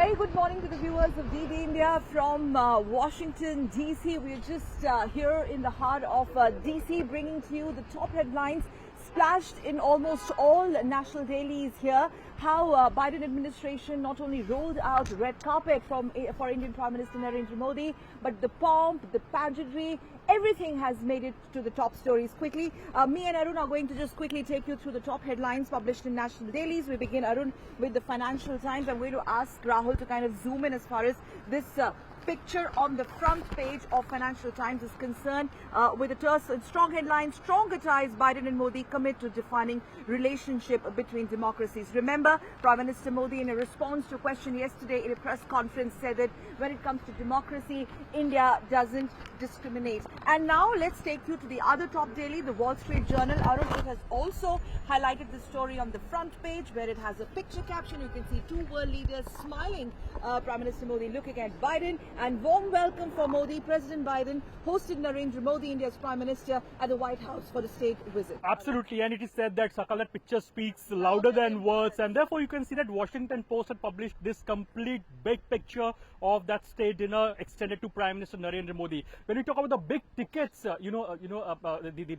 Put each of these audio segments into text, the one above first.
very good morning to the viewers of DD India from Washington, D.C. We're just here in the heart of D.C. bringing to you the top headlines splashed in almost all national dailies here. How Biden administration not only rolled out red carpet for Indian Prime Minister Narendra Modi, but the pomp, the pageantry, everything has made it to the top stories quickly. Me and Arun are going to just quickly take you through the top headlines published in national dailies. We begin, Arun, with the Financial Times. I'm going to ask Rahul to kind of zoom in as far as this picture on the front page of Financial Times is concerned, with a terse and strong headline: stronger ties, Biden and Modi commit to defining relationship between democracies. Remember, Prime Minister Modi, in a response to a question yesterday in a press conference, said that when it comes to democracy, India doesn't discriminate. And now let's take you to the other top daily, the Wall Street Journal. Arun, it has also highlighted the story on the front page, where it has a picture caption. You can see two world leaders smiling, Prime Minister Modi looking at Biden, and warm welcome for Modi. President Biden hosted Narendra Modi, India's Prime Minister, at the White House for the state visit. Absolutely, and it is said that Sakal, that picture speaks louder than words, and therefore you can see that Washington Post had published this complete big picture of that state dinner extended to Prime Minister Narendra Modi. When we talk about the big tickets, the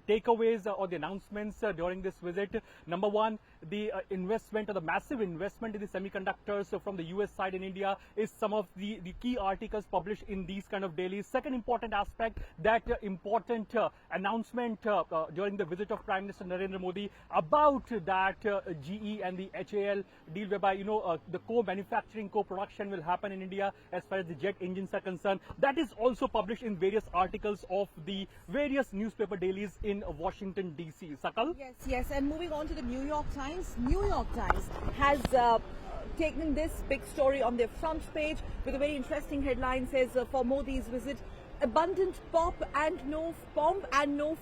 takeaways or the announcements during this visit, number one, the investment, or the massive investment in the semiconductors from the US side in India is some of the key articles published in these kind of dailies. Second important aspect, that important announcement during the visit of Prime Minister Narendra Modi about that GE and the HAL deal, whereby the co-manufacturing, co-production will happen in India as far as the jet engines are concerned. That is also published in various articles of the various newspaper dailies in Washington, D.C. Sakal? Yes, and moving on to the New York Times. New York Times has taken this big story on their front page with a very interesting headline. Says for Modi's visit, abundant pomp and no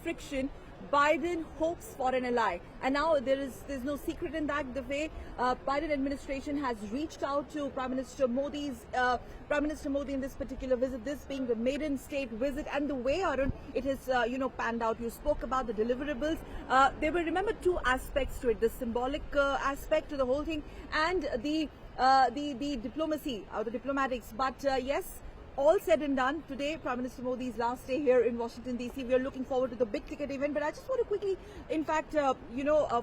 friction, Biden hopes for an ally. And now there's no secret in that. The way Biden administration has reached out to Prime Minister Modi in this particular visit, this being the maiden state visit, and the way, Arun, it has panned out. You spoke about the deliverables. There were, remember, two aspects to it: the symbolic aspect to the whole thing, and the diplomacy, or the diplomatics. But yes, all said and done, today, Prime Minister Modi's last day here in Washington, D.C. We are looking forward to the big ticket event. But I just want to quickly, in fact,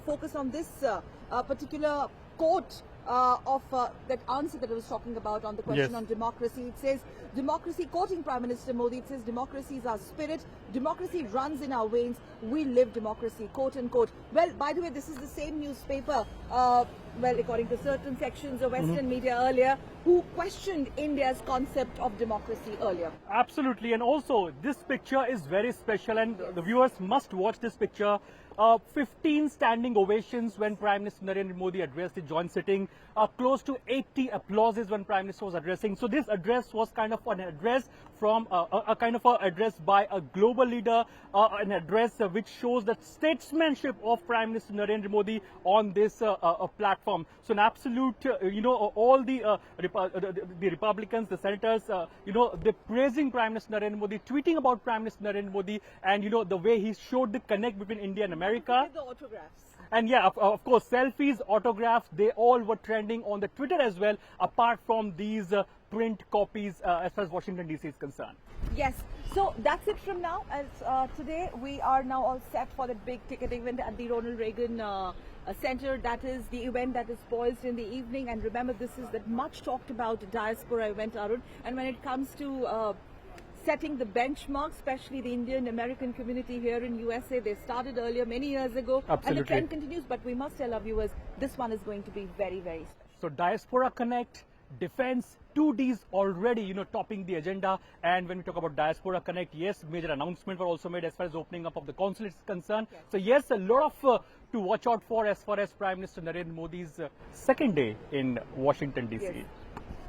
focus on this particular quote of that answer that I was talking about on the question on democracy. It says, democracy, quoting Prime Minister Modi, it says, democracy is our spirit, democracy runs in our veins, we live democracy, quote unquote. Well, by the way, this is the same newspaper, according to certain sections of Western media earlier, who questioned India's concept of democracy earlier. Absolutely, and also this picture is very special, and the viewers must watch this picture. 15 standing ovations when Prime Minister Narendra Modi addressed the joint sitting, close to 80 applauses when Prime Minister was addressing. So this address was kind of an address from a kind of address by a global leader, an address which shows the statesmanship of Prime Minister Narendra Modi on this platform. So an absolute, all the Republicans, the senators, they're praising Prime Minister Narendra Modi, tweeting about Prime Minister Narendra Modi, and the way he showed the connect between India and America. The autographs. And yeah, of course, selfies, autographs, they all were trending on the Twitter as well, apart from these print copies as far as Washington, D.C. is concerned. Yes, so that's it from now. As today, we are now all set for the big ticket event at the Ronald Reagan Center. That is the event that is poised in the evening. And remember, this is that much talked about diaspora event, Arun. And when it comes to setting the benchmark, especially the Indian American community here in USA, they started earlier, many years ago. Absolutely. And the trend continues, but we must tell our viewers, this one is going to be very, very special. So Diaspora Connect, Defense, 2Ds already, topping the agenda. And when we talk about Diaspora Connect, yes, major announcements were also made as far as opening up of the consulate is concerned. Yes. So yes, a lot of to watch out for as far as Prime Minister Narendra Modi's second day in Washington, D.C. Yes.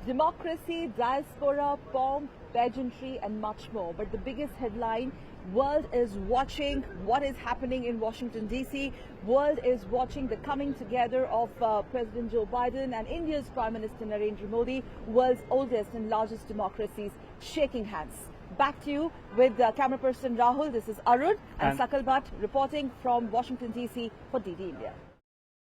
Democracy, diaspora, pomp, pageantry, and much more. But the biggest headline, world is watching what is happening in Washington, D.C. World is watching the coming together of President Joe Biden and India's Prime Minister Narendra Modi, world's oldest and largest democracies, shaking hands. Back to you with camera person Rahul. This is Arun and Sakal Bhatt reporting from Washington, D.C. for DD India.